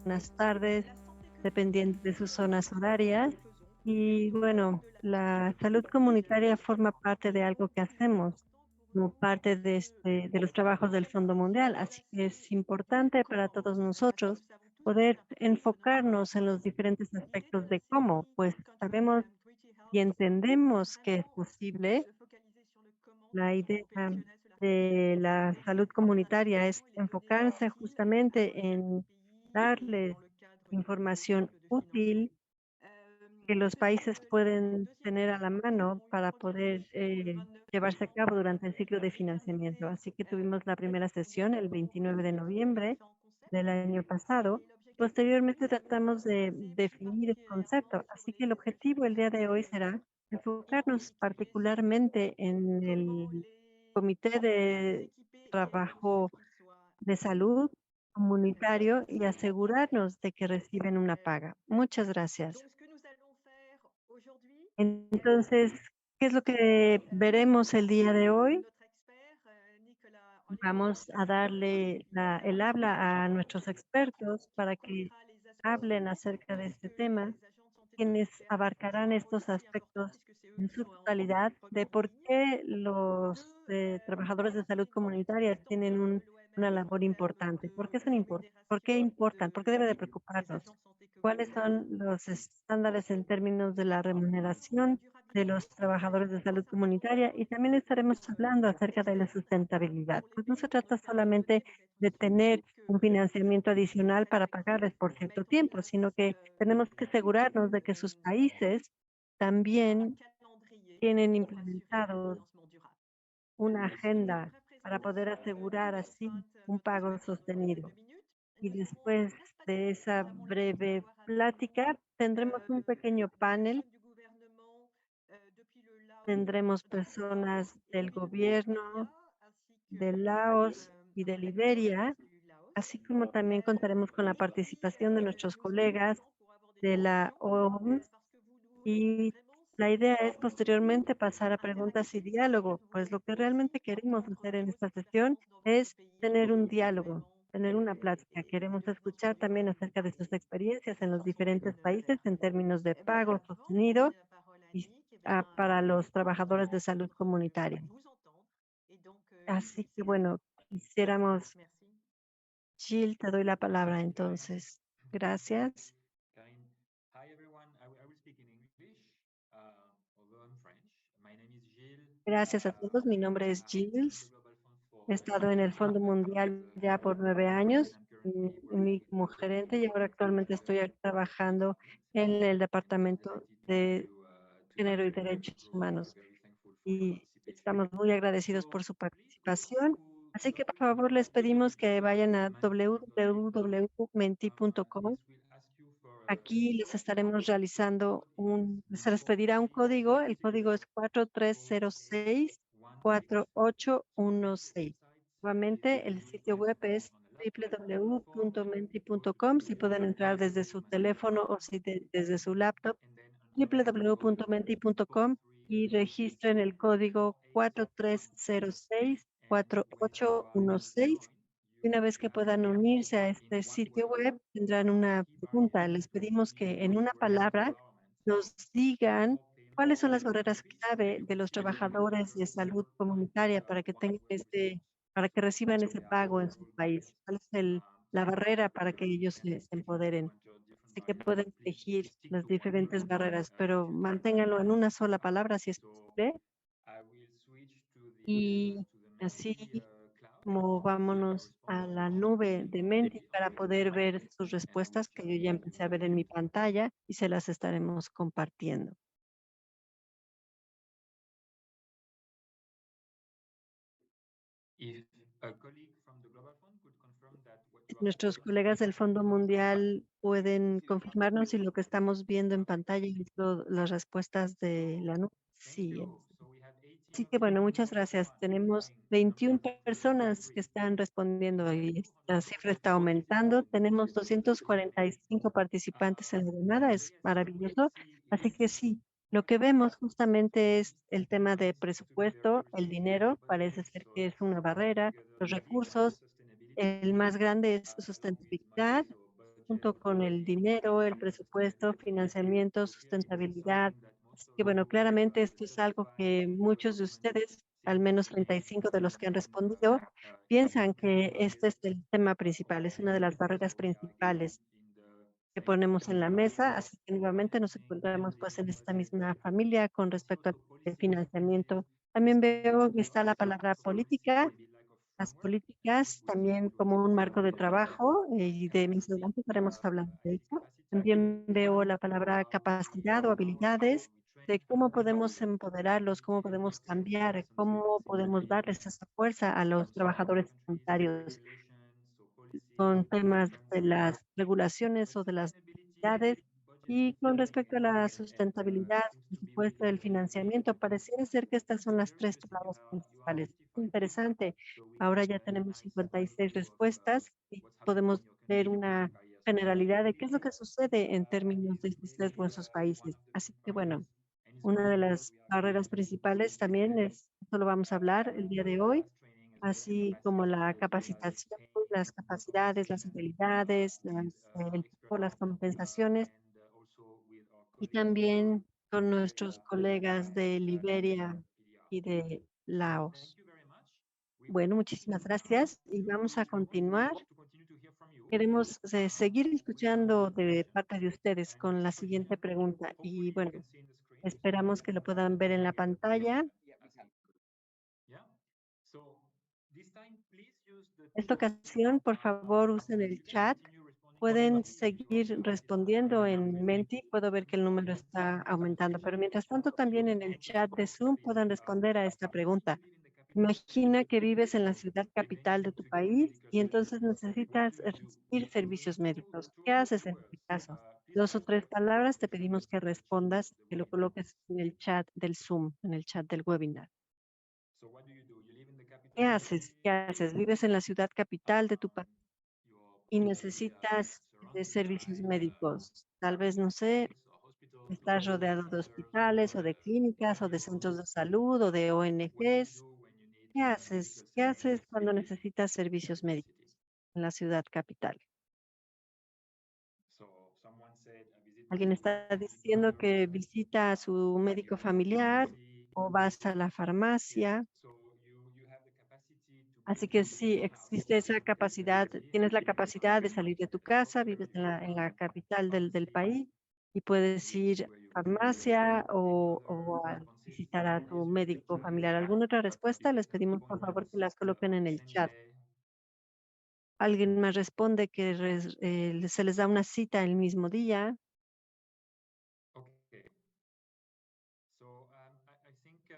buenas tardes, dependiendo de sus zonas horarias. Y bueno, la salud comunitaria forma parte de algo que hacemos, como parte de los trabajos del Fondo Mundial. Así que es importante para todos nosotros poder enfocarnos en los diferentes aspectos de cómo, pues sabemos y entendemos que es posible. La idea de la salud comunitaria es enfocarse justamente en darles información útil que los países pueden tener a la mano para poder llevarse a cabo durante el ciclo de financiamiento. Así que tuvimos la primera sesión el 29 de noviembre del año pasado. Posteriormente tratamos de definir el concepto. Así que el objetivo el día de hoy será enfocarnos particularmente en el Comité de Trabajo de Salud comunitario y asegurarnos de que reciben una paga. Muchas gracias. Entonces, ¿qué es lo que veremos el día de hoy? Vamos a darle el habla a nuestros expertos para que hablen acerca de este tema, quienes abarcarán estos aspectos en su totalidad de por qué los trabajadores de salud comunitaria tienen una labor importante, por qué son por qué importan, por qué debe de preocuparnos, cuáles son los estándares en términos de la remuneración de los trabajadores de salud comunitaria y también estaremos hablando acerca de la sustentabilidad. Pues no se trata solamente de tener un financiamiento adicional para pagarles por cierto tiempo, sino que tenemos que asegurarnos de que sus países también tienen implementados una agenda para poder asegurar así un pago sostenido. Y después de esa breve plática, tendremos un pequeño panel. Tendremos personas del gobierno, de Laos y de Liberia, así como también contaremos con la participación de nuestros colegas de la OMS y la idea es posteriormente pasar a preguntas y diálogo, pues lo que realmente queremos hacer en esta sesión es tener un diálogo, tener una plática. Queremos escuchar también acerca de sus experiencias en los diferentes países en términos de pago sostenido y para los trabajadores de salud comunitaria. Así que bueno, quisiéramos, Jill, te doy la palabra entonces. Gracias. Karine. Hi everyone. I will speak in English, although I'm French. My name is Gilles. Gracias a todos. Mi nombre es I've been in the Gilles. Global Fund He for estado en el 8 years Fondo as Mundial a ya por 9 años, and I'm currently working como gerente, y ahora actualmente for estoy the trabajando Fund en el and I'm Departamento delighted de to Género y contribute to Derechos grow. Humanos. Very thankful for your Y participation. estamos muy agradecidos por So su please go participación. through Así que por favor les pedimos que vayan a www.menti.com. www.menti.com. This will ask you for a Aquí les code. estaremos The realizando code is se les number pedirá un código. El código es 3064816. 4306-4816. Nuevamente, el sitio web es On the last slide, for Menti www.menti.com. Si to pueden entrar desde register su your Menti teléfono account, o si desde su laptop, and then enter the code www.menti.com y registren el código 4306 4816. Y una vez que puedan unirse a este sitio web, tendrán una pregunta. Les pedimos que en una palabra nos digan cuáles son las barreras clave de los trabajadores de salud comunitaria para que tengan para que reciban ese pago en su país. ¿Cuál es la barrera para que ellos se empoderen? Así que pueden elegir las diferentes barreras, pero manténganlo en una sola palabra si es posible. I will switch Y to the así Menti cloud to movámonos a la respond nube de Menti immediately para poder ver sus and I will respuestas que share yo ya them empecé a ver with en mi you. pantalla y se las estaremos compartiendo. If a colleague from the Global Fund could confirm that what Si you are nuestros seeing colegas del Fondo on the screen Mundial pueden is your confirmarnos si lo que estamos viendo en perfect. pantalla es las respuestas de So la nube. thank Sí. you. So we have 18 Así of que you bueno, muchas who gracias. are Tenemos replying. The number 21 is personas que increasing. están respondiendo We have y la cifra está 244 aumentando. participants Tenemos in the session. 245 participantes en la llamada, So es yes, what we maravilloso. see Así is que sí, lo que vemos justamente es el tema de seems to be very presupuesto, el close dinero, to parece budget. ser que So es una barrera, together los with it and recursos, sustainability, el más grande es along with sustentabilidad, money, so junto con el dinero, el presupuesto, financiamiento, sustentabilidad. Así que bueno, claramente esto es algo que muchos de ustedes, al menos 35 de los que han respondido, piensan que este es el tema principal, es una de las barreras principales que ponemos en la mesa. Así que nuevamente nos encontramos pues en esta misma familia con respecto al financiamiento. También veo que está la palabra política, las políticas también como un marco de trabajo, y de mis adelante estaremos hablando de eso. También veo la palabra capacidad o habilidades, de cómo podemos empoderarlos, cómo podemos cambiar, cómo podemos darles esa fuerza a los trabajadores sanitarios con temas de las regulaciones o de las necesidades. Y con respecto a la sustentabilidad, por supuesto, el financiamiento, pareciera ser que estas son las tres palabras principales. Interesante. Ahora ya tenemos 56 respuestas y podemos ver una generalidad de qué es lo que sucede en términos de sus o en sus países. Así que bueno, una de las barreras principales también es, esto lo vamos a hablar el día de hoy, así como la capacitación, las capacidades, las habilidades, el tipo, las compensaciones, y también con nuestros colegas de Liberia y de Laos. Bueno, muchísimas gracias y vamos a continuar. Queremos seguir escuchando de parte de ustedes con la siguiente pregunta y bueno, esperamos que lo puedan ver en la pantalla. Esta ocasión, por favor, usen el chat. Pueden seguir respondiendo en Menti. Puedo ver que el número está aumentando, pero mientras tanto también en el chat de Zoom puedan responder a esta pregunta. Imagina que vives en la ciudad capital de tu país y entonces necesitas recibir servicios médicos. ¿Qué haces en este caso? Dos o tres palabras te pedimos que respondas, que lo coloques en el chat del Zoom, en el chat del webinar. ¿Qué haces? ¿Qué haces? Vives en la ciudad capital de tu país y necesitas servicios médicos. Tal vez, no sé, estás rodeado de hospitales o de clínicas o de centros de salud o de ONGs. ¿Qué haces? ¿Qué haces cuando necesitas servicios médicos en la ciudad capital? Alguien está diciendo que visita a su médico familiar o vas a la farmacia. Así que sí, existe esa capacidad, tienes la capacidad de salir de tu casa, vives en la capital del país y puedes ir a farmacia o a visitar a tu médico familiar. ¿Alguna otra respuesta? Les pedimos por favor que las coloquen en el chat. Alguien más responde que se les da una cita el mismo día.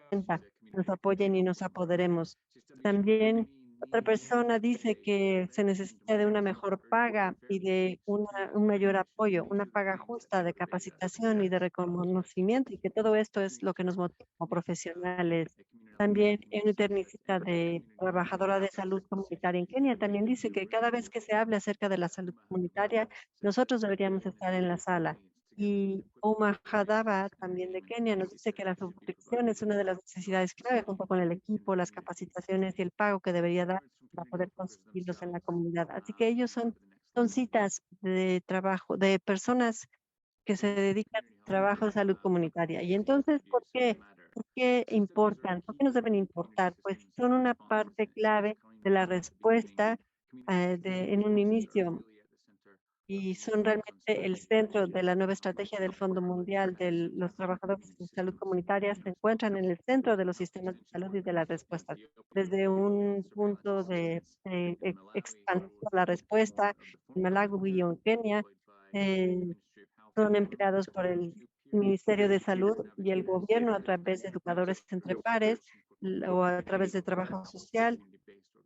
Cuenta, nos apoyen y nos apoderemos. También otra persona dice que se necesita de una mejor paga y de un mayor apoyo, una paga justa de capacitación y de reconocimiento, y que todo esto es lo que nos motiva como profesionales. También una eternista de trabajadora de salud comunitaria en Kenia también dice que cada vez que se habla acerca de la salud comunitaria, nosotros deberíamos estar en la sala. Y Omar Hadaba, también de Kenia, nos dice que la subscripción es una de las necesidades clave, junto con el equipo, las capacitaciones y el pago que debería dar para poder conseguirlos en la comunidad. Así que ellos son citas de trabajo, de personas que se dedican al trabajo de salud comunitaria. Y entonces, ¿por qué? ¿Por qué importan? ¿Por qué nos deben importar? Pues son una parte clave de la respuesta en un inicio, y son realmente el centro de la nueva estrategia del Fondo Mundial de los trabajadores de salud comunitaria. Se encuentran en el centro de los sistemas de salud y de las respuestas. Desde un punto de expandir la respuesta en Malawi o en Kenia, eh, son empleados por el Ministerio de Salud y el gobierno a través de educadores entre pares o a través de trabajo social,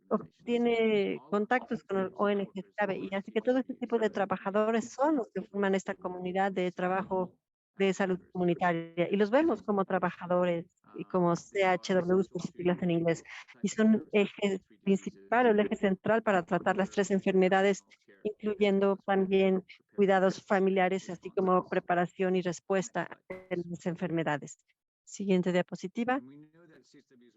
obtiene contactos con ONG clave, y así que todo este tipo de trabajadores son los que forman esta comunidad de trabajo de salud comunitaria y los vemos como trabajadores y como CHW por sus siglas en inglés, y son eje principal o el eje central para tratar las tres enfermedades, incluyendo también cuidados familiares, así como preparación y respuesta a las enfermedades. Siguiente diapositiva.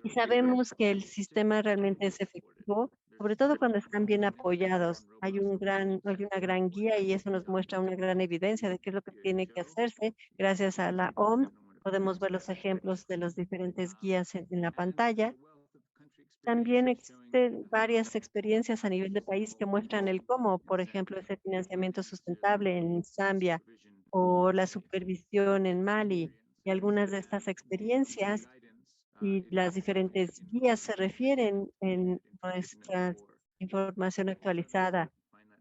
Y sabemos que el sistema realmente es efectivo sobre todo cuando están bien apoyados. Hay una gran guía y eso nos muestra una gran evidencia de qué es lo que tiene que hacerse. Gracias a la OMS podemos ver los ejemplos de los diferentes guías en la pantalla. También existen varias experiencias a nivel de país que muestran el cómo, por ejemplo, ese financiamiento sustentable en Zambia o la supervisión en Mali. Y algunas de estas experiencias y las diferentes guías se refieren en nuestra información actualizada.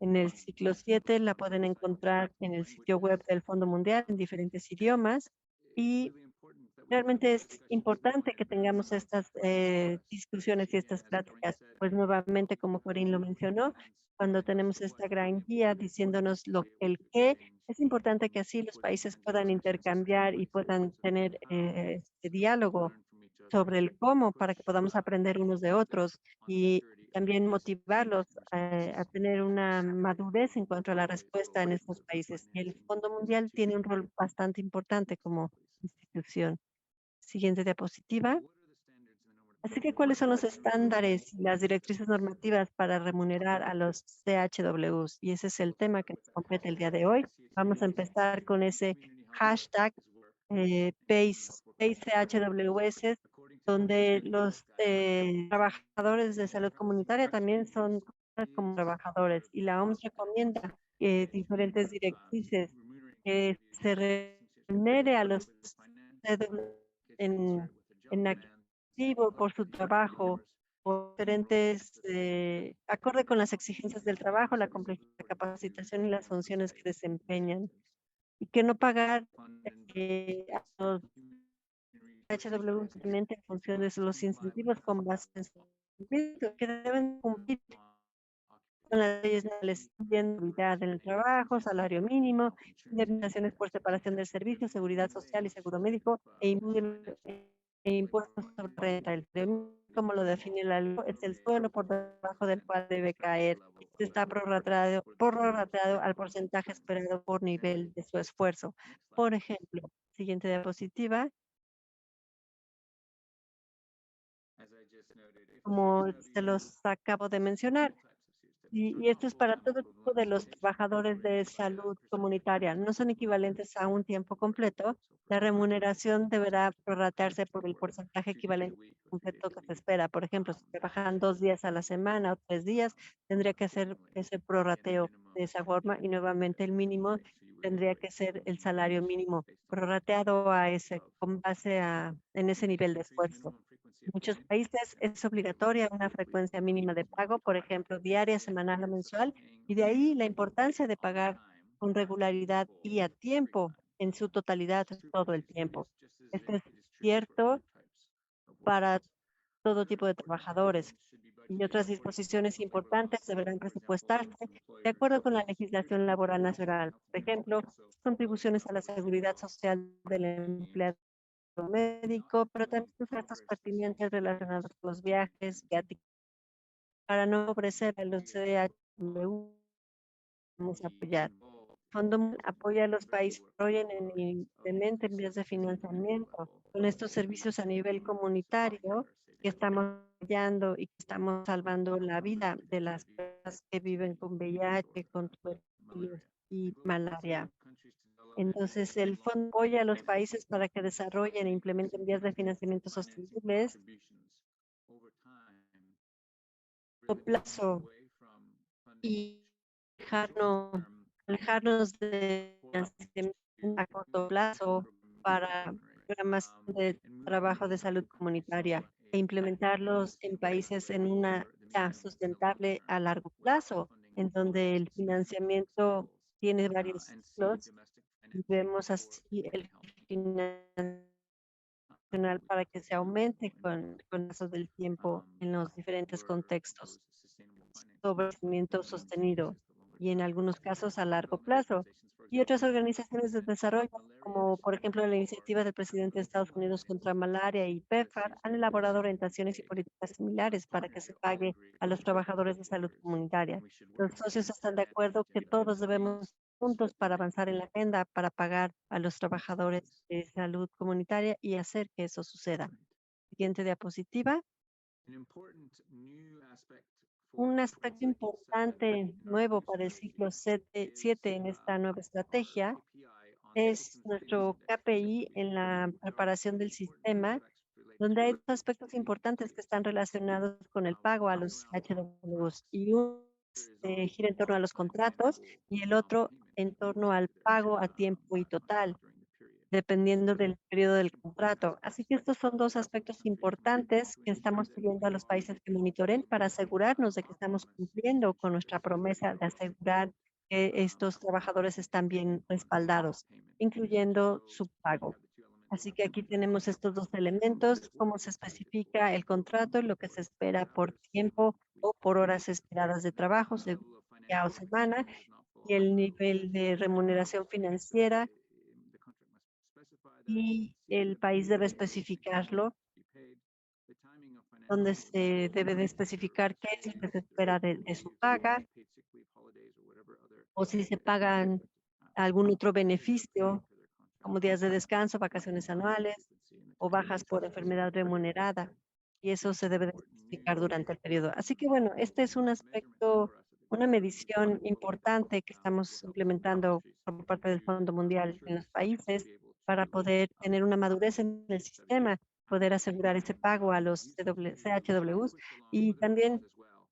En el ciclo 7 la pueden encontrar en el sitio web del Fondo Mundial en diferentes idiomas y realmente es importante que tengamos estas discusiones y estas pláticas, pues nuevamente, como Corín lo mencionó, cuando tenemos esta gran guía diciéndonos el qué, es importante que así los países puedan intercambiar y puedan tener este diálogo sobre el cómo para que podamos aprender unos de otros y también motivarlos a tener una madurez en cuanto a la respuesta en estos países. Y el Fondo Mundial tiene un rol bastante importante como institución. Siguiente diapositiva. Así que, ¿cuáles son los estándares y las directrices normativas para remunerar a los CHWs? Y ese es el tema que nos compete el día de hoy. Vamos a empezar con ese hashtag PACE-CHWS, donde los trabajadores de salud comunitaria también son como trabajadores. Y la OMS recomienda diferentes directrices que se remunere a los CHW en activo por su trabajo, por diferentes, acorde con las exigencias del trabajo, la complejidad, la capacitación y las funciones que desempeñan. Y que no pagar a los HW simplemente en función de los incentivos con base en su cumplimiento, que deben cumplir con las leyes nacionales, incluyendo seguridad en el trabajo, salario mínimo, indemnizaciones por separación del servicio, seguridad social y seguro médico, e impuestos sobre renta. El premio, como lo define la ley, es el suelo por debajo del cual debe caer. Este está prorrateado al porcentaje esperado por nivel de su esfuerzo. Por ejemplo, siguiente diapositiva. Como se los acabo de mencionar, y esto es para todo tipo de los trabajadores de salud comunitaria. No son equivalentes a un tiempo completo. La remuneración deberá prorratearse por el porcentaje equivalente al tiempo completo que se espera. Por ejemplo, si trabajan 2 días a la semana o 3 días, tendría que hacer ese prorrateo de esa forma y nuevamente el mínimo tendría que ser el salario mínimo prorrateado a ese, con base en ese nivel de esfuerzo. En muchos países es obligatoria una frecuencia mínima de pago, por ejemplo, diaria, semanal o mensual, y de ahí la importancia de pagar con regularidad y a tiempo en su totalidad todo el tiempo. Esto es cierto para todo tipo de trabajadores y otras disposiciones importantes deberán presupuestarse de acuerdo con la legislación laboral nacional. Por ejemplo, contribuciones a la seguridad social del empleado médico, pero también sus gastos pertinentes relacionados con los viajes, viáticos, para no ofrecer a los CDHW, vamos a apoyar. Fondo apoya a los países que desarrollen e implementen vías de financiamiento con estos servicios a nivel comunitario que estamos apoyando y que estamos salvando la vida de las personas que viven con VIH, con tuberculosis y malaria. Entonces, el fondo apoya a los países para que desarrollen e implementen vías de financiamiento sostenibles a corto plazo y alejarnos de financiamiento a corto plazo para programas de trabajo de salud comunitaria e implementarlos en países en una ya sustentable a largo plazo, en donde el financiamiento tiene varios ciclos y vemos así el financiamiento para que se aumente con el paso del tiempo en los diferentes contextos sobre crecimiento sostenido y en algunos casos a largo plazo. Y otras organizaciones de desarrollo, como por ejemplo la iniciativa del presidente de Estados Unidos contra malaria y PEPFAR, han elaborado orientaciones y políticas similares para que se pague a los trabajadores de salud comunitaria. Los socios están de acuerdo que todos debemos juntos para avanzar en la agenda para pagar a los trabajadores de salud comunitaria y hacer que eso suceda. Siguiente diapositiva. Un aspecto importante nuevo para el ciclo 7 en esta nueva estrategia es nuestro KPI en la preparación del sistema, donde hay dos aspectos importantes que están relacionados con el pago a los HWs. Y uno gira en torno a los contratos y el otro en torno al pago a tiempo y total, dependiendo del periodo del contrato. Así que estos son dos aspectos importantes que estamos pidiendo a los países que monitoren para asegurarnos de que estamos cumpliendo con nuestra promesa de asegurar que estos trabajadores están bien respaldados, incluyendo su pago. Así que aquí tenemos estos dos elementos, cómo se especifica el contrato, lo que se espera por tiempo o por horas esperadas de trabajo, según día o semana, y el nivel de remuneración financiera, y el país debe especificarlo, donde se debe de especificar qué es lo que se espera de su paga o si se pagan algún otro beneficio, como días de descanso, vacaciones anuales o bajas por enfermedad remunerada. Y eso se debe de especificar durante el periodo. Así que bueno, este es un aspecto, una medición importante que estamos implementando por parte del Fondo Mundial en los países para poder tener una madurez en el sistema, poder asegurar ese pago a los CHWs y también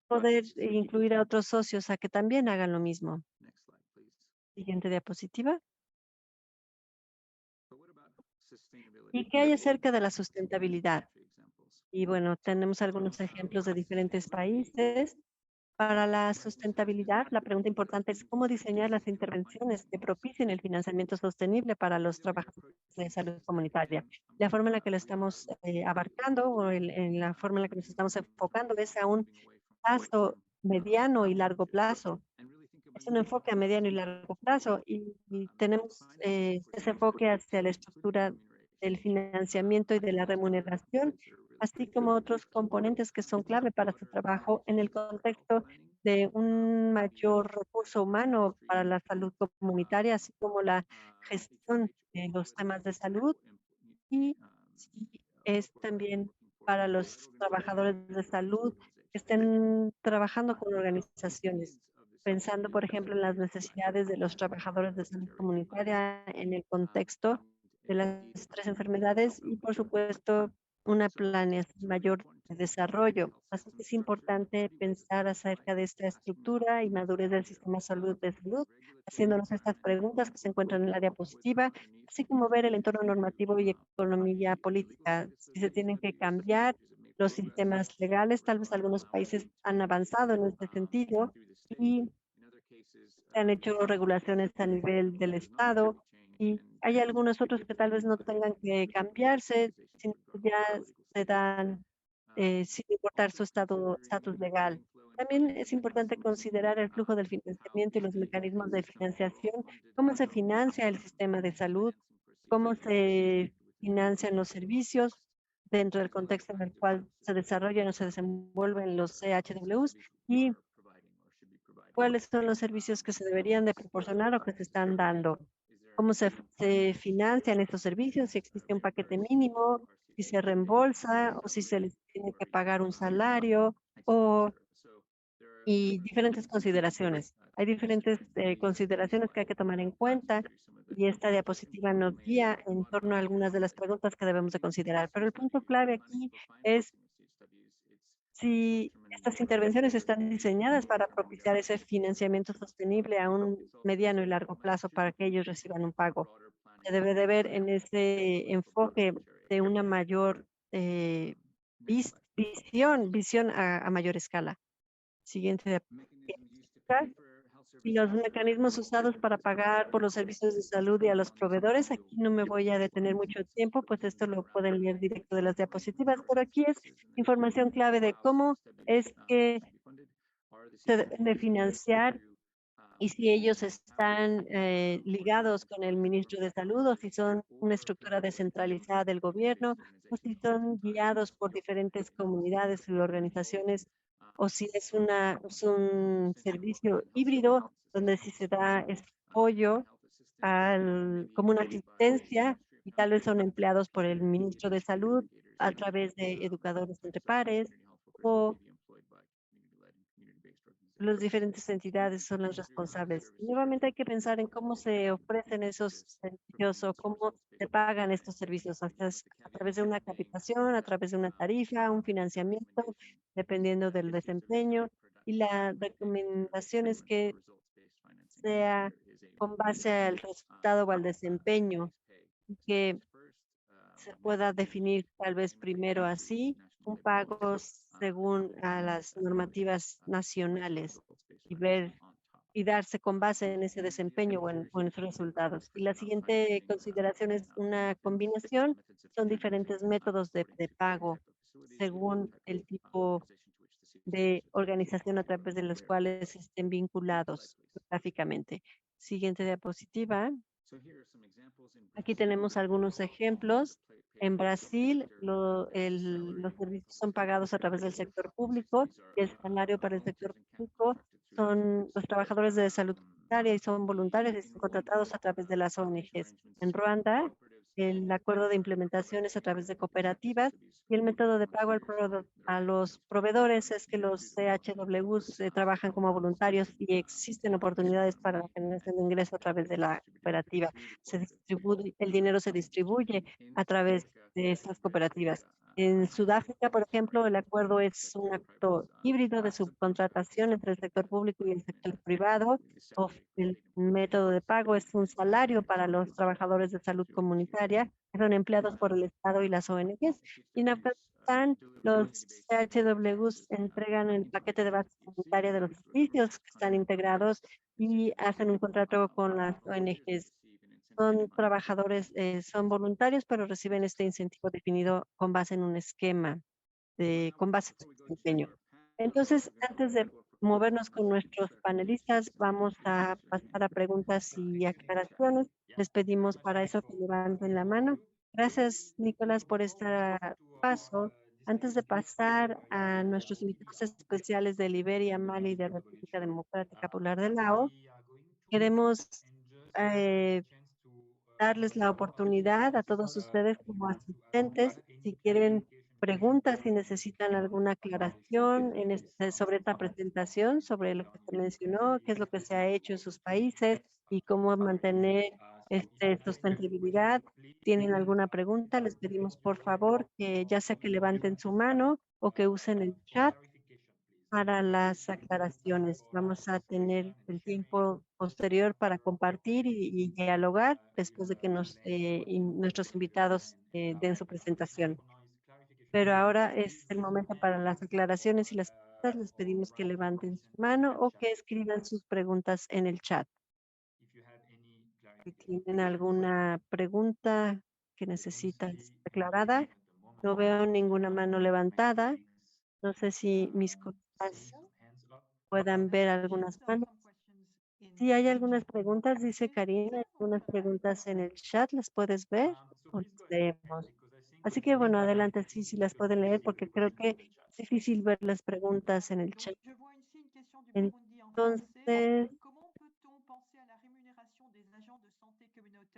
poder incluir a otros socios a que también hagan lo mismo. Siguiente diapositiva. ¿Y qué hay acerca de la sustentabilidad? Y bueno, tenemos algunos ejemplos de diferentes países. Para la sustentabilidad, la pregunta importante es cómo diseñar las intervenciones que propicien el financiamiento sostenible para los trabajadores de salud comunitaria. La forma en la que lo estamos abarcando o en la forma en la que nos estamos enfocando es a un plazo mediano y largo plazo. Es un enfoque a mediano y largo plazo y tenemos ese enfoque hacia la estructura del financiamiento y de la remuneración, así como otros componentes que son clave para su trabajo en el contexto de un mayor recurso humano para la salud comunitaria, así como la gestión de los temas de salud y sí, es también para los trabajadores de salud que estén trabajando con organizaciones, pensando, por ejemplo, en las necesidades de los trabajadores de salud comunitaria en el contexto de las tres enfermedades y, por supuesto, una planeación mayor de desarrollo. Así que es importante pensar acerca de esta estructura y madurez del sistema de salud, haciéndonos estas preguntas que se encuentran en la diapositiva, así como ver el entorno normativo y economía política, si se tienen que cambiar los sistemas legales, tal vez algunos países han avanzado en este sentido y se han hecho regulaciones a nivel del Estado y hay algunos otros que tal vez no tengan que cambiarse, sino que ya se dan sin importar su estatus legal. También es importante considerar el flujo del financiamiento y los mecanismos de financiación, cómo se financia el sistema de salud, cómo se financian los servicios dentro del contexto en el cual se desarrollan o se desenvuelven los CHWs y cuáles son los servicios que se deberían de proporcionar o que se están dando, cómo se financian estos servicios, si existe un paquete mínimo, si se reembolsa o si se les tiene que pagar un salario o y diferentes consideraciones. Hay diferentes consideraciones que hay que tomar en cuenta y esta diapositiva nos guía en torno a algunas de las preguntas que debemos de considerar. Pero el punto clave aquí es si estas intervenciones están diseñadas para propiciar ese financiamiento sostenible a un mediano y largo plazo para que ellos reciban un pago. Se debe de ver en ese enfoque de una mayor visión a mayor escala. Siguiente diapositiva. Y los mecanismos usados para pagar por los servicios de salud y a los proveedores. Aquí no me voy a detener mucho tiempo, pues esto lo pueden leer directo de las diapositivas, pero aquí es información clave de cómo es que se deben de financiar y si ellos están ligados con el ministro de Salud o si son una estructura descentralizada del gobierno o si son guiados por diferentes comunidades y organizaciones o si es un servicio híbrido donde sí se da ese apoyo como una asistencia y tal vez son empleados por el ministro de Salud a través de educadores entre pares o las diferentes entidades son las responsables. Nuevamente hay que pensar en cómo se ofrecen esos servicios o cómo se pagan estos servicios, o sea, a través de una capitación, a través de una tarifa, un financiamiento, dependiendo del desempeño. Y la recomendación es que sea con base al resultado o al desempeño, y que se pueda definir tal vez primero así, un pago según a las normativas nacionales y ver y darse con base en ese desempeño o en esos resultados. Y la siguiente consideración es una combinación, son diferentes métodos de pago según el tipo de organización a través de los cuales estén vinculados geográficamente. Siguiente diapositiva. Aquí tenemos algunos ejemplos. En Brasil, los servicios son pagados a través del sector público y el salario para el sector público son los trabajadores de salud comunitaria y son voluntarios y son contratados a través de las ONGs. En Ruanda, el acuerdo de implementación es a través de cooperativas y el método de pago a los proveedores es que los CHWs trabajan como voluntarios y existen oportunidades para la generación de ingreso a través de la cooperativa. El dinero se distribuye a través de estas cooperativas. En Sudáfrica, por ejemplo, el acuerdo es un acto híbrido de subcontratación entre el sector público y el sector privado. El método de pago es un salario para los trabajadores de salud comunitaria, que son empleados por el Estado y las ONGs. Y en Afganistán, los CHWs entregan el paquete de base comunitaria de los servicios que están integrados y hacen un contrato con las ONGs. Son trabajadores, son voluntarios, pero reciben este incentivo definido con base en un esquema, con base en su desempeño. Entonces, antes de movernos con nuestros panelistas, vamos a pasar a preguntas y aclaraciones. Les pedimos para eso que levanten la mano. Gracias, Nicolás, por este paso. Antes de pasar a nuestros invitados especiales de Liberia, Mali y de República Democrática Popular de Lao, queremos eh, darles la oportunidad a todos ustedes como asistentes, si quieren preguntas, si necesitan alguna aclaración sobre esta presentación, sobre lo que se mencionó, qué es lo que se ha hecho en sus países y cómo mantener sustentabilidad. ¿Tienen alguna pregunta? Les pedimos por favor que ya sea que levanten su mano o que usen el chat para las aclaraciones. Vamos a tener el tiempo posterior para compartir y dialogar después de que nuestros invitados den su presentación. Pero ahora es el momento para las aclaraciones y las preguntas. Les pedimos que levanten su mano o que escriban sus preguntas en el chat. Si tienen alguna pregunta que necesitan ser aclarada, no veo ninguna mano levantada. No sé si mis colegas puedan ver algunas manos. Sí, hay algunas preguntas, dice Karina, hay algunas preguntas en el chat, ¿las puedes ver o las leemos? Así que bueno, adelante, sí, sí las pueden leer porque creo que es difícil ver las preguntas en el chat. Entonces,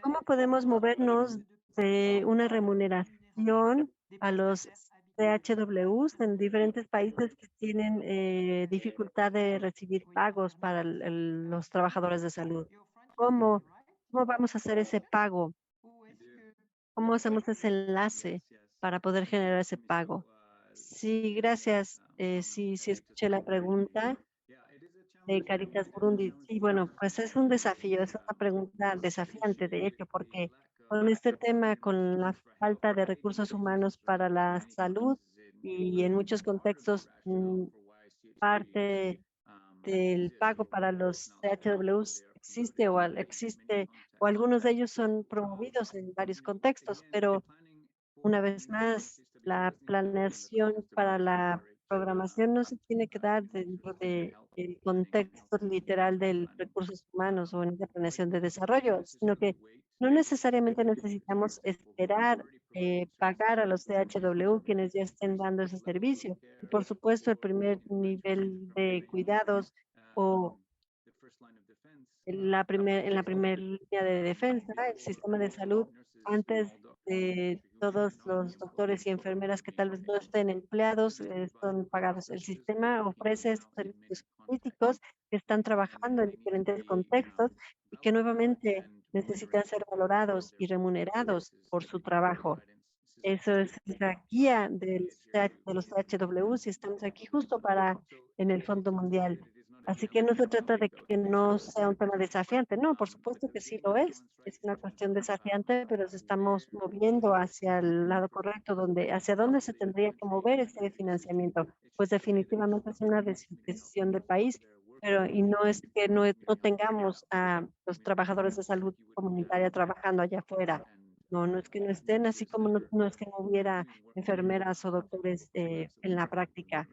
¿cómo podemos movernos de una remuneración a los CHWs en diferentes países que tienen dificultad de recibir pagos para los trabajadores de salud? ¿Cómo, cómo vamos a hacer ese pago? ¿Cómo hacemos ese enlace para poder generar ese pago? Sí, gracias. Sí, sí escuché la pregunta de Caritas Burundi. Sí, bueno, pues es un desafío, es una pregunta desafiante, de hecho, porque con este tema, con la falta de recursos humanos para la salud y en muchos contextos, parte del pago para los CHWs existe o algunos de ellos son promovidos en varios contextos, pero una vez más, la planeación para la programación no se tiene que dar dentro del contexto literal del recursos humanos o en la planeación de desarrollo, sino que no necesariamente necesitamos esperar pagar a los CHW quienes ya estén dando ese servicio. Y por supuesto, el primer nivel de cuidados o en la primera línea de defensa, el sistema de salud, antes de todos los doctores y enfermeras que tal vez no estén empleados, son pagados. El sistema ofrece estos servicios críticos que están trabajando en diferentes contextos y que nuevamente necesitan ser valorados y remunerados por su trabajo. Eso es la guía de los CHWs y estamos aquí justo para en el Fondo Mundial. Así que no se trata de que no sea un tema desafiante. No, por supuesto que sí lo es. Es una cuestión desafiante, pero nos estamos moviendo hacia el lado correcto, hacia dónde se tendría que mover ese financiamiento. Pues definitivamente es una decisión del país, pero y no es que no tengamos a los trabajadores de salud comunitaria trabajando allá afuera. No, no es que no estén, así como no es que no hubiera enfermeras o doctores en la práctica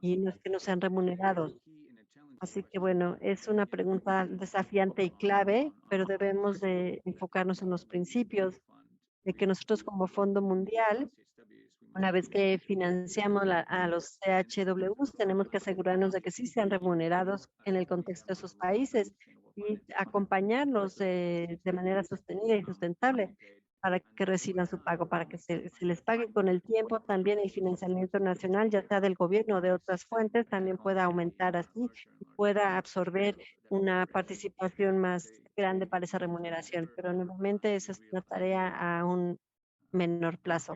y no es que no sean remunerados. Así que bueno, es una pregunta desafiante y clave, pero debemos de enfocarnos en los principios de que nosotros como Fondo Mundial, una vez que financiamos a los CHWs, tenemos que asegurarnos de que sí sean remunerados en el contexto de sus países y acompañarlos de manera sostenida y sustentable para que reciban su pago, para que se les pague con el tiempo. También el financiamiento nacional, ya sea del gobierno o de otras fuentes, también pueda aumentar así y pueda absorber una participación más grande para esa remuneración. Pero nuevamente esa es una tarea a un menor plazo.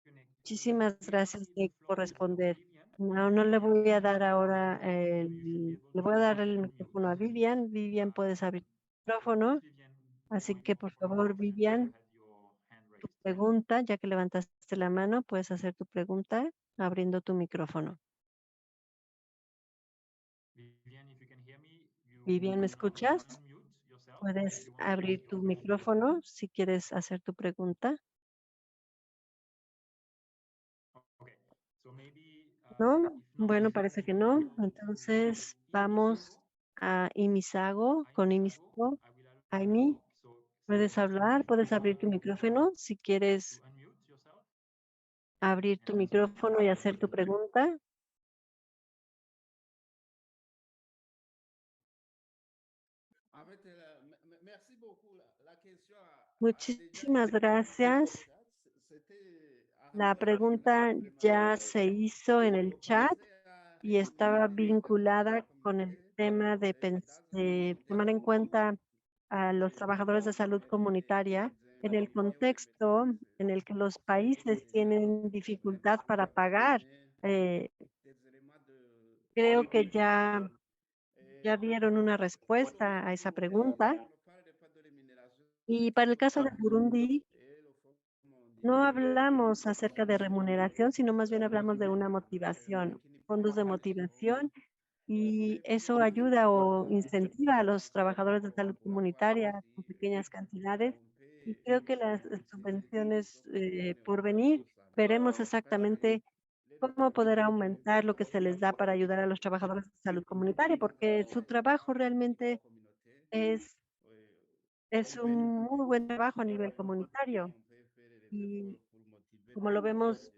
Thank you, Nick. Muchísimas gracias, We Nick, have por the floor to responder. Vivian. No, no le voy a dar ahora le voy a dar el Unmute. micrófono a Vivian. Vivian, puedes abrir tu micrófono. Please, Vivian, Así point que, por on favor, yourself that you Vivian, had your hand tu raised. pregunta, ya que levantaste la mano, puedes hacer tu pregunta abriendo tu micrófono. Vivian, if you can hear me, Vivian, ¿me you need to escuchas? unmute yourself if Puedes you want to ask abrir your tu question. micrófono si quieres hacer tu pregunta. Okay, so maybe ¿No? if not, Bueno, we parece que can no. go to Entonces, vamos Imisago. a Imisago, con Imisago, Imisago. I will allow you the Aimi, floor. So puedes just hablar, unmute puedes abrir tu micrófono si quieres unmute yourself abrir and tu answer the micrófono y question. hacer tu pregunta. En fait, merci beaucoup. La question a déjà Muchísimas été posée dans le gracias. chat. C'était en La rapport avec pregunta ya l'implémentation se hizo en el du chat y estaba CA et pension de la vinculada con el communauté tema dans un de tomar en contexte cuenta où a los trabajadores de salud comunitaria en el contexto en el que los países tienen dificultad para pagar. Eh, des éléments creo que d'information. ya dieron una Pour le respuesta a esa Burundi, pregunta. on ne parle pas de rémunération, Y c'est para el plutôt caso de paiement. Burundi, Et le Fonds no mondial hablamos acerca de soutient remuneración, sino más bien hablamos de una motivación, fondos de motivación, y eso ayuda o incentiva a los trabajadores de salud comunitaria con pequeñas cantidades. Y creo que las subvenciones por venir, veremos exactamente cómo poder aumentar lo que se les da para ayudar a los trabajadores de salud comunitaria, porque su trabajo realmente es, es un muy buen trabajo a nivel comunitario. Y como lo veremos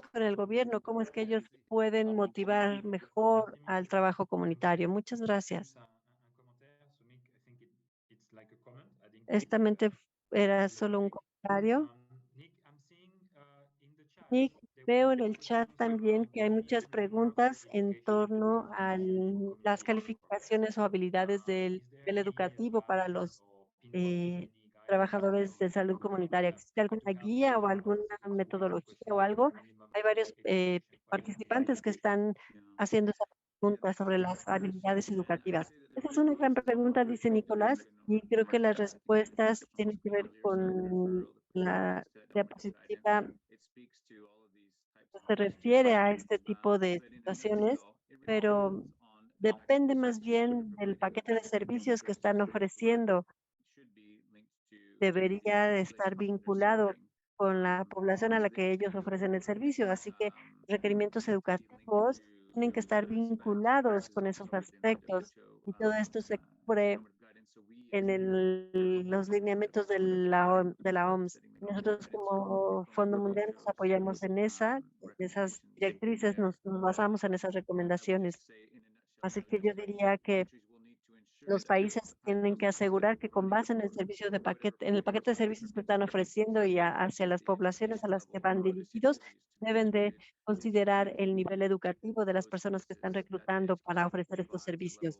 con el gobierno, cómo es que ellos pueden motivar mejor Merci, al Mick. trabajo comunitario. Muchas gracias. Juste un commentaire. So, Mick, I think it's like a comment, adding to Nick. Esta era Hello, solo un Nick. comentario. Nick, I'm seeing in the chat Nick, there were veo en many el chat questions también around que hay muchas preguntas en torno a las calificaciones o habilidades del nivel educativo para los eh, trabajadores de salud comunitaria. ¿Existe alguna guía o alguna metodología o algo? Hay varios participantes que están haciendo esa pregunta sobre las habilidades educativas. Esa es una gran pregunta, dice Nicolás, y creo que las respuestas tienen que ver con la diapositiva que se refiere a este tipo de situaciones, pero depende más bien del paquete de servicios que están ofreciendo. Debería de estar vinculado con la población a la que ellos ofrecen el servicio. Así que requerimientos educativos tienen que estar vinculados con esos aspectos y todo esto se cubre en los lineamientos de de la OMS. Nosotros como Fondo Mundial nos apoyamos en esas directrices, nos basamos en esas recomendaciones. Así que yo diría que Los países tienen que asegurar que con base en el servicio de paquete, en el paquete de servicios que están ofreciendo y hacia las poblaciones a las que van dirigidos, deben de considerar el nivel educativo de las personas que están reclutando para ofrecer estos servicios,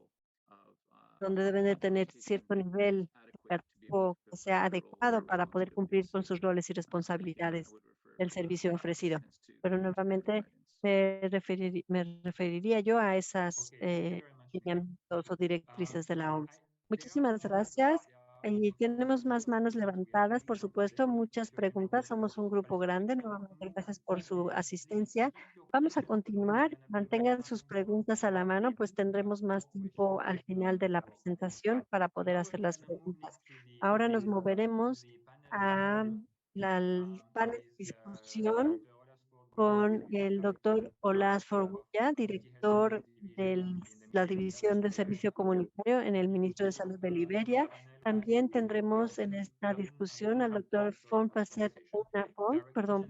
donde deben de tener cierto nivel educativo que sea adecuado para poder cumplir con sus roles y responsabilidades del servicio ofrecido. Pero nuevamente me referiría yo a esas lineamientos o directrices de la OMS. Muchísimas gracias. Y tenemos más manos levantadas, por supuesto, muchas preguntas. Somos un grupo grande. Nuevamente, gracias por su asistencia. Vamos a continuar. Mantengan sus preguntas a la mano, pues tendremos más tiempo al final de la presentación para poder hacer las preguntas. Ahora nos moveremos a al panel de discusión con el doctor Olas Forgulla, director de la División de Servicio Comunitario en el Ministro de Salud de Liberia. También tendremos en esta discusión al doctor Fonfacet Unafon, perdón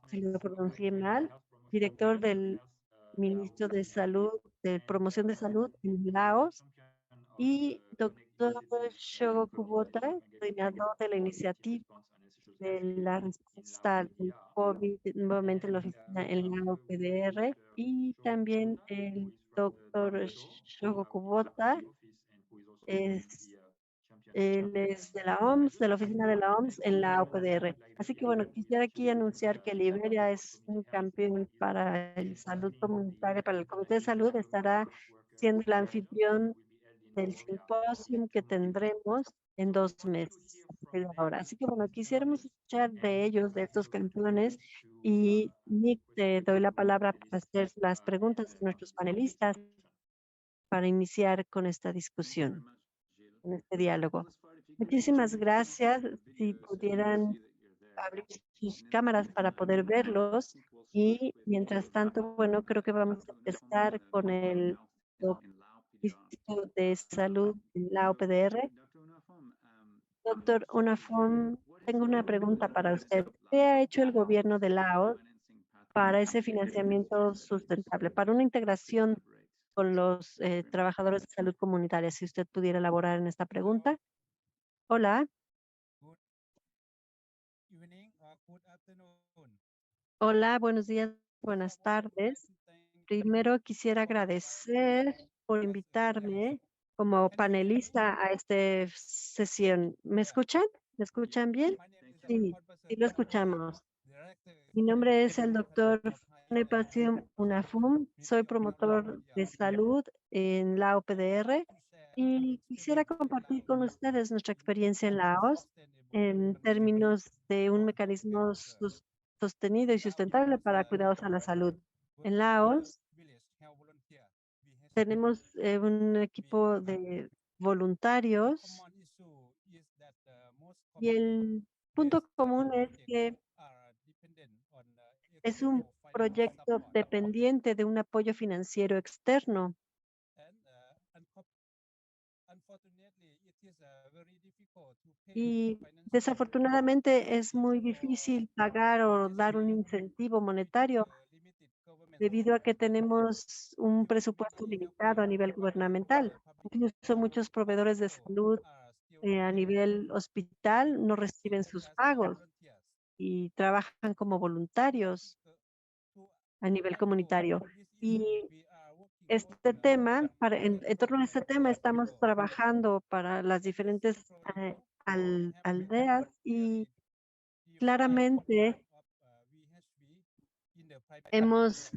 si lo pronuncié mal, director del Ministro de Salud, de Promoción de Salud en Laos, y doctor Shogo Kubota, coordinador de la iniciativa de la respuesta al COVID, nuevamente en la oficina en la OPDR, y también el doctor Shogo Kubota, es, él es de la OMS, de la oficina de la OMS en la OPDR. Así que bueno, quisiera aquí anunciar que Liberia es un campeón para el salud comunitaria, para el Comité de Salud, estará siendo el anfitrión del simposio que tendremos en 2 meses a partir de ahora. Así que bueno, quisiéramos escuchar de ellos, de estos campeones, y Nick, te doy la palabra para hacer las preguntas a nuestros panelistas para iniciar con esta discusión, con este diálogo. Muchísimas gracias. Si pudieran abrir sus cámaras para poder verlos. Y mientras tanto, bueno, creo que vamos a empezar con el Instituto de Salud en la OPDR. Doctor Unafon, tengo una pregunta para usted. ¿Qué ha hecho el gobierno de Laos para ese financiamiento sustentable, para una integración con los trabajadores de salud comunitaria? Si usted pudiera elaborar en esta pregunta. Hola. Hola, buenos días, buenas tardes. Primero quisiera agradecer por invitarme como panelista a esta sesión. ¿Me escuchan? ¿Me escuchan bien? Sí, sí lo escuchamos. Mi nombre es el doctor Nepasium Unafum. Soy promotor de salud en la OPDR y quisiera compartir con ustedes nuestra experiencia en Laos en términos de un mecanismo sostenido y sustentable para cuidados a la salud. En Laos tenemos un equipo de voluntarios y el punto común es que es un proyecto dependiente de un apoyo financiero externo y desafortunadamente es muy difícil pagar o dar un incentivo monetario debido a que tenemos un presupuesto limitado a nivel gubernamental. Incluso muchos proveedores de salud a nivel hospital no reciben sus pagos y trabajan como voluntarios a nivel comunitario. Y este tema, en torno a este tema, estamos trabajando para las diferentes aldeas y claramente hemos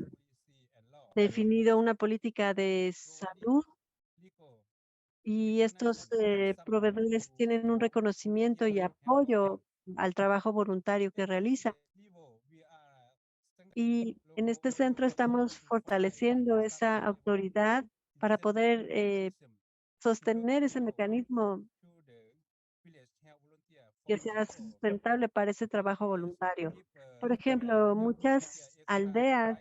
definido una política de salud y estos proveedores tienen un reconocimiento y apoyo al trabajo voluntario que realizan. Y en este centro estamos fortaleciendo esa autoridad para poder sostener ese mecanismo que sea sustentable para ese trabajo voluntario. Por ejemplo, muchas aldeas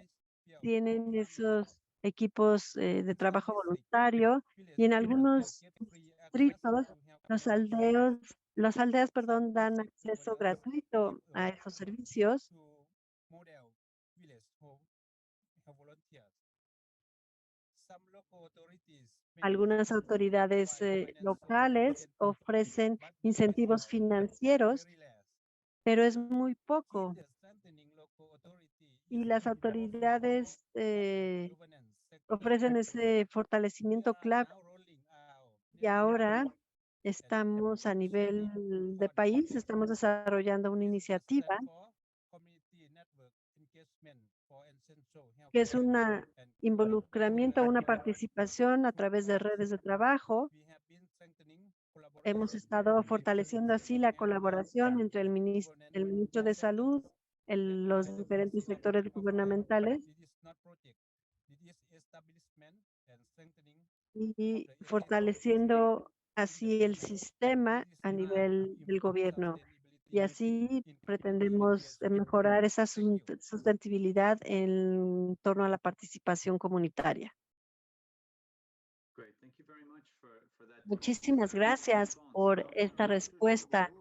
tienen esos equipos de trabajo voluntario y en algunos distritos las aldeas, perdón, dan acceso gratuito a esos servicios Algunas autoridades locales ofrecen incentivos financieros, pero es muy poco. Y las autoridades ofrecen ese fortalecimiento clave. Y ahora estamos a nivel de país, estamos desarrollando una iniciativa que es un involucramiento, una participación a través de redes de trabajo. Hemos estado fortaleciendo así la colaboración entre el ministro de Salud, los diferentes sectores gubernamentales y fortaleciendo así el sistema a nivel del gobierno. Y así pretendemos mejorar esa sustentabilidad en torno a la participación comunitaria. Muchísimas gracias por esta respuesta.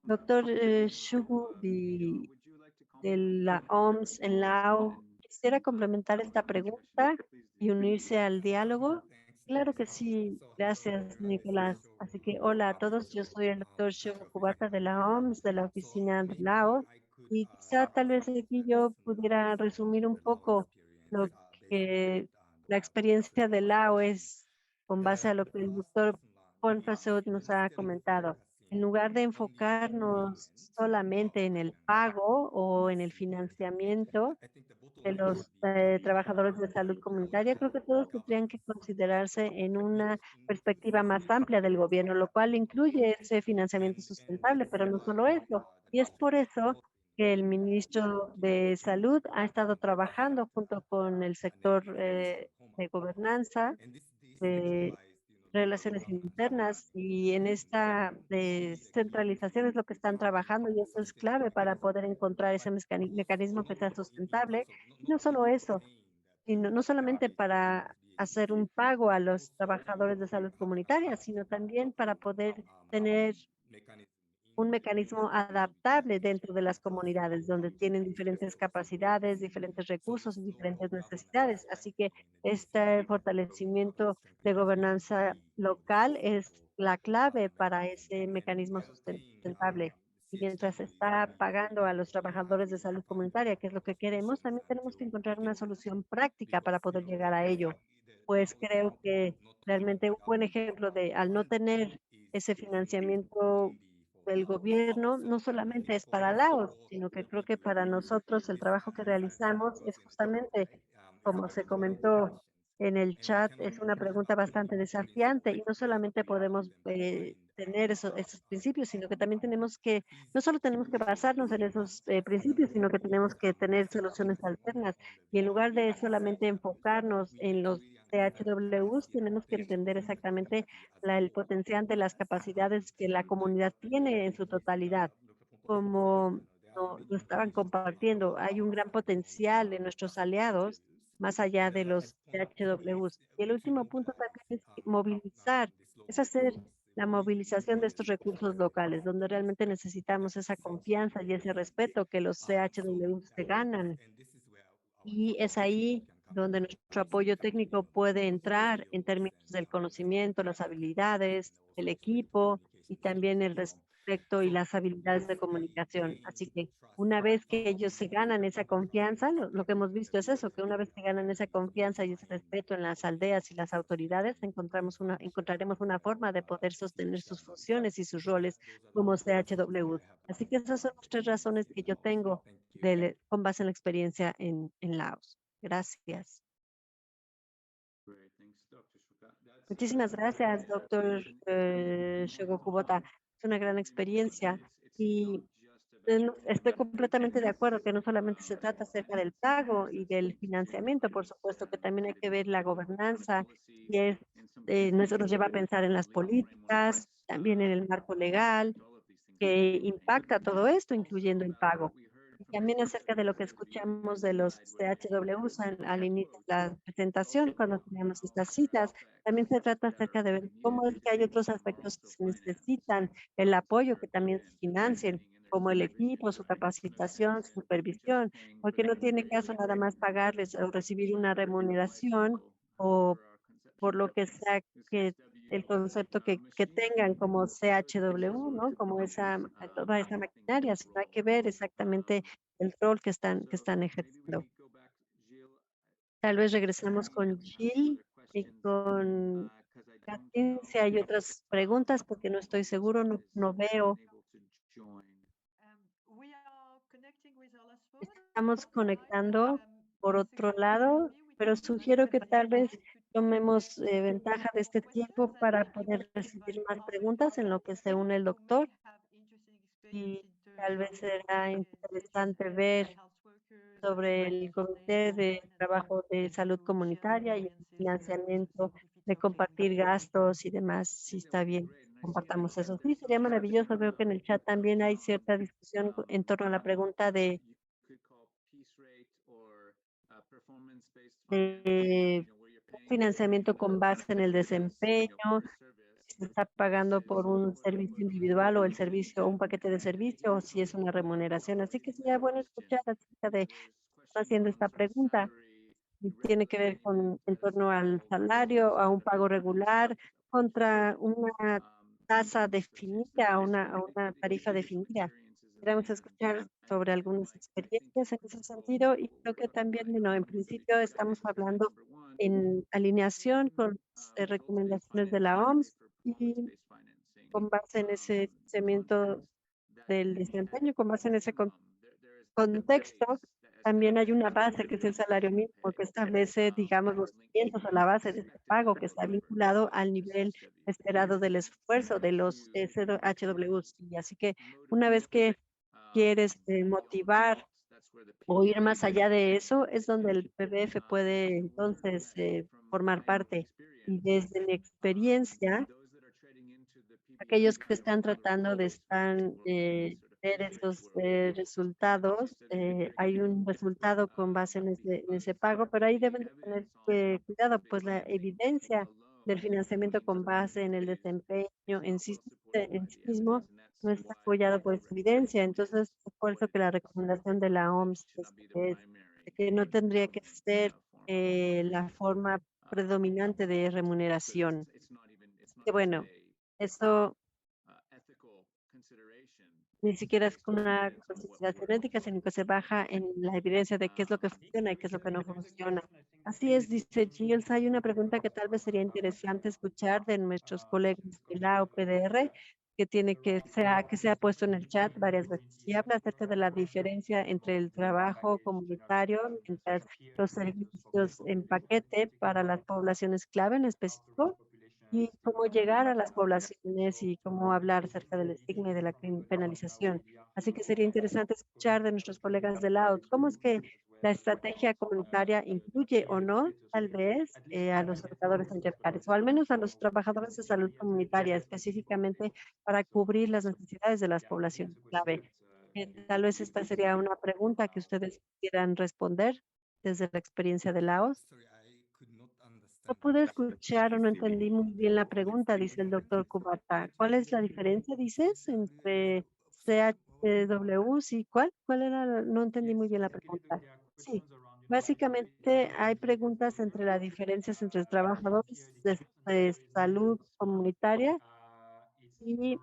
Doctor Shugu de la OMS en Lao, quisiera complementar esta pregunta y unirse al diálogo. Claro que sí, gracias Nicolás. Así que hola a todos, yo soy el doctor Shugu Kubata de la OMS, de la oficina de Lao, y quizá tal vez aquí yo pudiera resumir un poco lo que la experiencia de Lao es con base a lo que el doctor Juan Fasud nos ha comentado. En lugar de enfocarnos solamente en el pago o en el financiamiento de los trabajadores de salud comunitaria, creo que todos tendrían que considerarse en una perspectiva más amplia del gobierno, lo cual incluye ese financiamiento sustentable, pero no solo eso. Y es por eso que el ministro de Salud ha estado trabajando junto con el sector de gobernanza, de relaciones internas, y en esta descentralización es lo que están trabajando, y eso es clave para poder encontrar ese mecanismo que sea sustentable. Y no solo eso, sino no solamente para hacer un pago a los trabajadores de salud comunitaria, sino también para poder tener un mecanismo adaptable dentro de las comunidades, donde tienen diferentes capacidades, diferentes recursos y diferentes necesidades. Así que este fortalecimiento de gobernanza local es la clave para ese mecanismo sustentable. Y mientras se está pagando a los trabajadores de salud comunitaria, que es lo que queremos, también tenemos que encontrar una solución práctica para poder llegar a ello. Pues creo que realmente un buen ejemplo de al no tener ese financiamiento del gobierno no solamente es para Laos, sino que creo que para nosotros el trabajo que realizamos es justamente, como se comentó en el chat, es una pregunta bastante desafiante, y no solamente podemos tener esos principios, sino que también no solo tenemos que basarnos en esos principios, sino que tenemos que tener soluciones alternas. Y en lugar de solamente enfocarnos en los CHWs, tenemos que entender exactamente el potencial de las capacidades que la comunidad tiene en su totalidad, como lo estaban compartiendo. Hay un gran potencial en nuestros aliados, más allá de los CHWs. Y el último punto también es movilizar, es hacer la movilización de estos recursos locales, donde realmente necesitamos esa confianza y ese respeto que los CHWs se ganan. Y es ahí donde nuestro apoyo técnico puede entrar en términos del conocimiento, las habilidades, el equipo y también el respeto y las habilidades de comunicación. Así que una vez que ellos se ganan esa confianza, lo que hemos visto es eso, que una vez que ganan esa confianza y ese respeto en las aldeas y las autoridades, encontraremos una forma de poder sostener sus funciones y sus roles como CHW. Así que esas son las tres razones que yo tengo con base en la experiencia en Laos. Gracias. Muchísimas gracias, doctor Shogo Kubota. Es una gran experiencia y estoy completamente de acuerdo que no solamente se trata acerca del pago y del financiamiento, por supuesto que también hay que ver la gobernanza, y eso nos lleva a pensar en las políticas, también en el marco legal que impacta todo esto, incluyendo el pago. Y también acerca de lo que escuchamos de los CHWs al inicio de la presentación, cuando tenemos estas citas, también se trata acerca de ver cómo es que hay otros aspectos que se necesitan, el apoyo que también se financien, como el equipo, su capacitación, su supervisión, porque no tiene caso nada más pagarles o recibir una remuneración o por lo que sea que el concepto que tengan como CHW, ¿no? Como toda esa maquinaria, sino hay que ver exactamente el rol que están ejerciendo. Tal vez regresamos con Jill y con Katrin si hay otras preguntas, porque no estoy seguro, no veo. Estamos conectando por otro lado, pero sugiero que tal vez tomemos ventaja de este tiempo para poder recibir más preguntas en lo que se une el doctor y tal vez será interesante ver sobre el Comité de Trabajo de Salud Comunitaria y el financiamiento de compartir gastos y demás, si está bien. Compartamos eso. Sí, sería maravilloso. Veo que en el chat también hay cierta discusión en torno a la pregunta de financiamiento con base en el desempeño, si se está pagando por un servicio individual o el servicio, un paquete de servicio, o si es una remuneración. Así que sería bueno escuchar acerca de haciendo esta pregunta. Y tiene que ver con en torno al salario, a un pago regular, contra una tasa definida, a una tarifa definida. Queremos escuchar sobre algunas experiencias en ese sentido y creo que también, bueno, en principio estamos hablando en alineación con las recomendaciones de la OMS y con base en ese cimiento del desempeño, con base en ese contexto, también hay una base que es el salario mínimo que establece, digamos, los cimientos o la base de este pago que está vinculado al nivel esperado del esfuerzo de los HWs. Y así que una vez que quieres motivar o ir más allá de eso, es donde el PBF puede entonces formar parte. Y desde mi experiencia, aquellos que están tratando de ver esos resultados, hay un resultado con base en ese pago, pero ahí deben de tener cuidado, pues la evidencia del financiamiento con base en el desempeño en sí mismo no está apoyado por esa evidencia. Entonces, es por eso que la recomendación de la OMS es que no tendría que ser la forma predominante de remuneración. Que bueno, eso ni siquiera es con una consideración ética, sino que se baja en la evidencia de qué es lo que funciona y qué es lo que no funciona. Así es, dice Giles, hay una pregunta que tal vez sería interesante escuchar de nuestros colegas de la OPDR, que se ha puesto en el chat varias veces, y habla acerca de la diferencia entre el trabajo comunitario, mientras los servicios en paquete para las poblaciones clave en específico, y cómo llegar a las poblaciones y cómo hablar acerca del estigma y de la penalización. Así que sería interesante escuchar de nuestros colegas de LAUD cómo es que la estrategia comunitaria incluye o no, tal vez, a los educadores intercalares o al menos a los trabajadores de salud comunitaria, específicamente para cubrir las necesidades de las poblaciones clave. Tal vez esta sería una pregunta que ustedes quieran responder desde la experiencia de Laos. No pude escuchar o no entendí muy bien la pregunta, dice el doctor Kubata. ¿Cuál es la diferencia, dices, entre CHWs y cuál? ¿Cuál era? No entendí muy bien la pregunta. Sí, básicamente hay preguntas entre las diferencias entre trabajadores de salud comunitaria y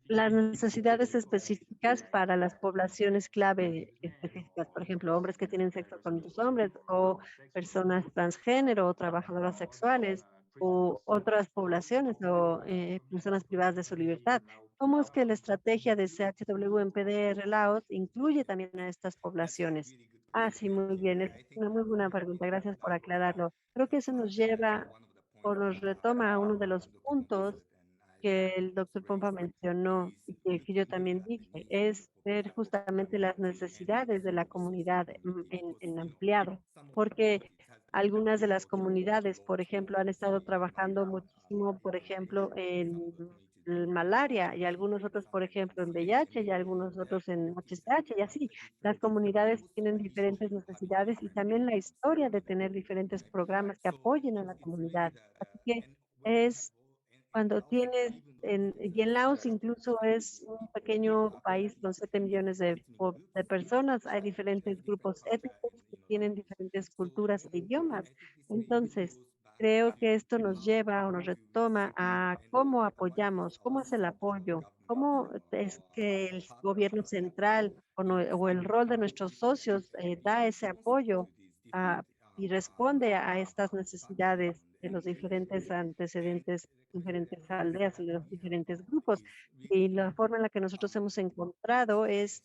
las necesidades específicas para las poblaciones clave específicas, por ejemplo, hombres que tienen sexo con otros hombres o personas transgénero o trabajadoras sexuales o otras poblaciones o personas privadas de su libertad. ¿Cómo es que la estrategia de CHW en PDR Laos incluye también a estas poblaciones? Ah, sí, muy bien. Es una muy buena pregunta. Gracias por aclararlo. Creo que eso nos lleva o nos retoma a uno de los puntos que el doctor Pompa mencionó y que yo también dije, es ver justamente las necesidades de la comunidad en ampliado, porque algunas de las comunidades, por ejemplo, han estado trabajando muchísimo, por ejemplo, en malaria y algunos otros, por ejemplo, en VIH y algunos otros en HCH y así. Las comunidades tienen diferentes necesidades y también la historia de tener diferentes programas que apoyen a la comunidad. Así que es cuando tienes, y en Laos incluso es un pequeño país con 7 millones de personas, hay diferentes grupos étnicos que tienen diferentes culturas e idiomas. Entonces, creo que esto nos lleva o nos retoma a cómo apoyamos, cómo es el apoyo, cómo es que el gobierno central o el rol de nuestros socios da ese apoyo a- y responde a estas necesidades de los diferentes antecedentes, diferentes aldeas y de los diferentes grupos. Y la forma en la que nosotros hemos encontrado es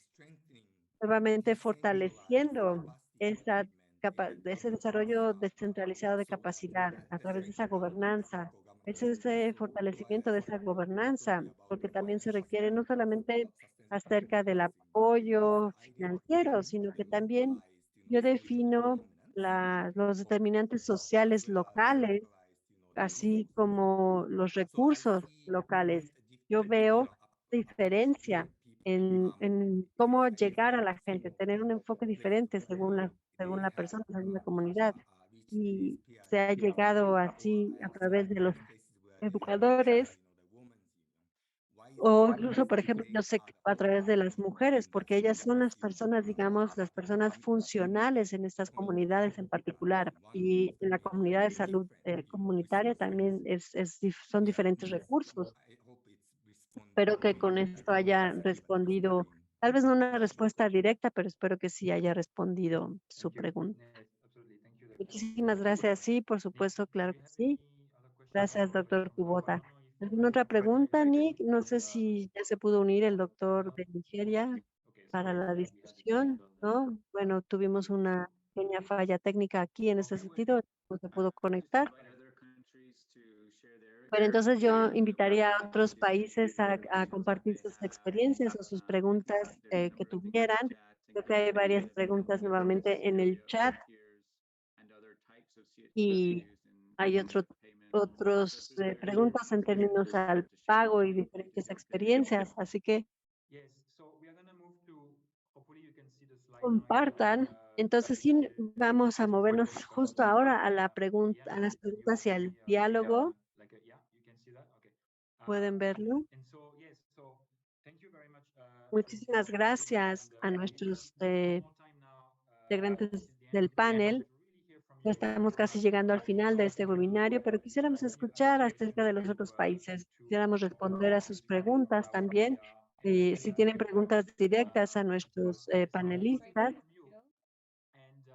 nuevamente fortaleciendo ese desarrollo descentralizado de capacidad a través de esa gobernanza. Es ese fortalecimiento de esa gobernanza, porque también se requiere no solamente acerca del apoyo financiero, sino que también yo defino los determinantes sociales locales, así como los recursos locales. Yo veo diferencia en cómo llegar a la gente, tener un enfoque diferente según la persona, según la comunidad. Y se ha llegado así a través de los educadores o incluso, por ejemplo, yo sé que a través de las mujeres, porque ellas son las personas, digamos, las personas funcionales en estas comunidades en particular. Y en la comunidad de salud comunitaria también son diferentes recursos. Espero que con esto haya respondido, tal vez no una respuesta directa, pero espero que sí haya respondido su Thank you. pregunta. Yes, absolutely. Thank you, Dr. Muchísimas Kubota. gracias. Sí, por Nick, supuesto, claro do you que have sí. any other question Gracias, doctor from now? I Kubota. don't know if ¿Alguna otra Dr. pregunta, Nick Nick? No sé uh, si ya se pudo unir el doctor no? de Nigeria Okay, para sorry, la we had a discusión, technical ¿no? Bueno, tuvimos una pequeña falla técnica aquí en ese okay, sentido, no se pudo conectar. Invite other countries to share their Pero entonces yo experience. invitaría a otros Participate países a questions that compartir they sus have. experiencias o sus If preguntas not, there's a que number of things in the tuvieran. chat, Creo que hay including varias ways to preguntas connect nuevamente en el chat peers and other types of y issues in hay terms of payment otros processes. preguntas en términos al pago y diferentes experiencias. Así que yes. So we are gonna move to. Hopefully you can see the slide now here. compartan. Entonces sí, vamos a movernos First justo ahora a la yeah, pregunta, a las and you preguntas y can al see diálogo. like yeah, you can see that. Okay. Pueden verlo. And so yes, so thank you very much for this Muchísimas presentation. And gracias a nuestros one more time now. This integrantes is the end. del We would love panel. to really hear from Ya you. estamos casi llegando al final de este webinario, pero quisiéramos escuchar Your acerca de los experience otros países. to Quisiéramos responder a sus describe preguntas where we también. are Si tienen preguntas directas a nuestros panelistas and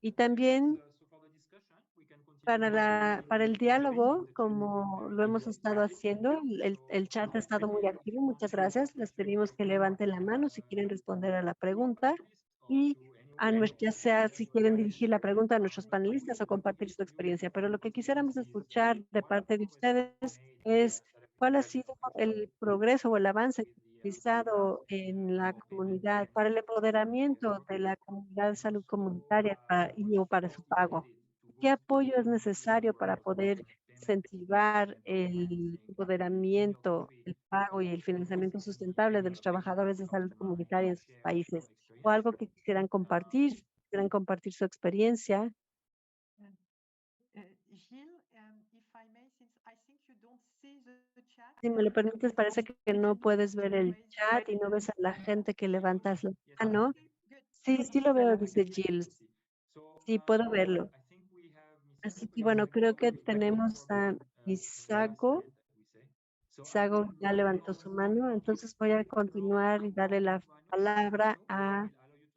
y también so for the discussion, we can continue para now para el participating in diálogo, the chat. como lo hemos estado haciendo, el chat ha estado muy activo. Muchas gracias. Les pedimos que levanten la mano si quieren responder a la pregunta y ya sea si quieren dirigir la pregunta a nuestros panelistas o compartir su experiencia. Pero lo que quisiéramos escuchar de parte de ustedes es cuál ha sido el progreso o el avance realizado en la comunidad para el empoderamiento de la comunidad de salud comunitaria y o para su pago. ¿Qué apoyo es necesario para poder incentivar el empoderamiento, el pago y el financiamiento sustentable de los trabajadores de salud comunitaria en sus países? O algo que quisieran compartir su experiencia. Si me lo permites, parece que no puedes ver el chat y no ves a la gente que levantas la mano. Sí, sí lo veo, dice Jill. Sí, puedo verlo. Así que bueno, creo que tenemos a Isago. Isago ya levantó su mano, entonces voy a continuar y darle la palabra a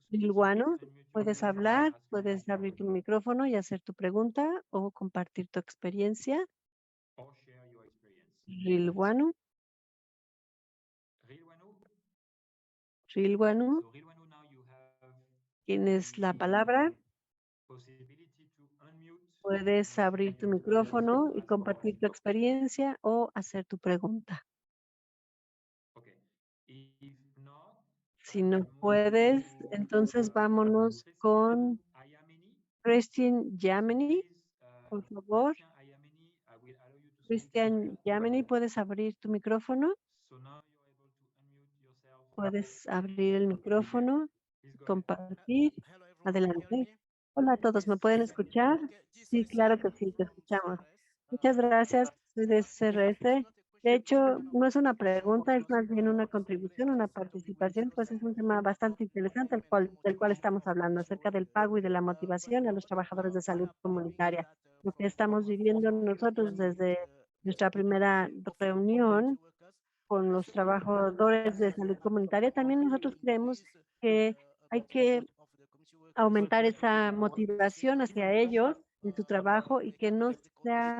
Lilguano. Puedes hablar, puedes abrir tu micrófono y hacer tu pregunta o compartir tu experiencia. or share your experience. Lilguano, Rilwano, Rilguano, so Rilwano, now you have tienes la palabra. possibility to unmute Puedes abrir tu micrófono y compartir tu experiencia o hacer tu pregunta. Okay. If not, Si we no can move puedes, to, entonces vámonos con Ayameni. Christian Yamini, Please, por favor. Christian Ayameni, I will allow you to speak in Christian Creole. Yamini, ¿puedes abrir tu micrófono? So now you're able to unmute yourself. Puedes abrir el micrófono Please y go ahead. compartir. Hello everyone, can you hear Adelante. me? Hola a todos, ¿me pueden escuchar? Okay, this Sí, is claro que sí, te from escuchamos. CRS. Muchas gracias, soy de It's CRS. not a De hecho, no es una pregunta, es más bien una contribución, una participación, pues es un tema bastante interesante del cual estamos hablando, acerca del pago y de la motivación a los trabajadores de salud comunitaria. Lo que estamos viviendo nosotros desde nuestra primera reunión con los trabajadores de salud comunitaria, también nosotros creemos que hay que aumentar esa motivación hacia ellos en su trabajo y que no sea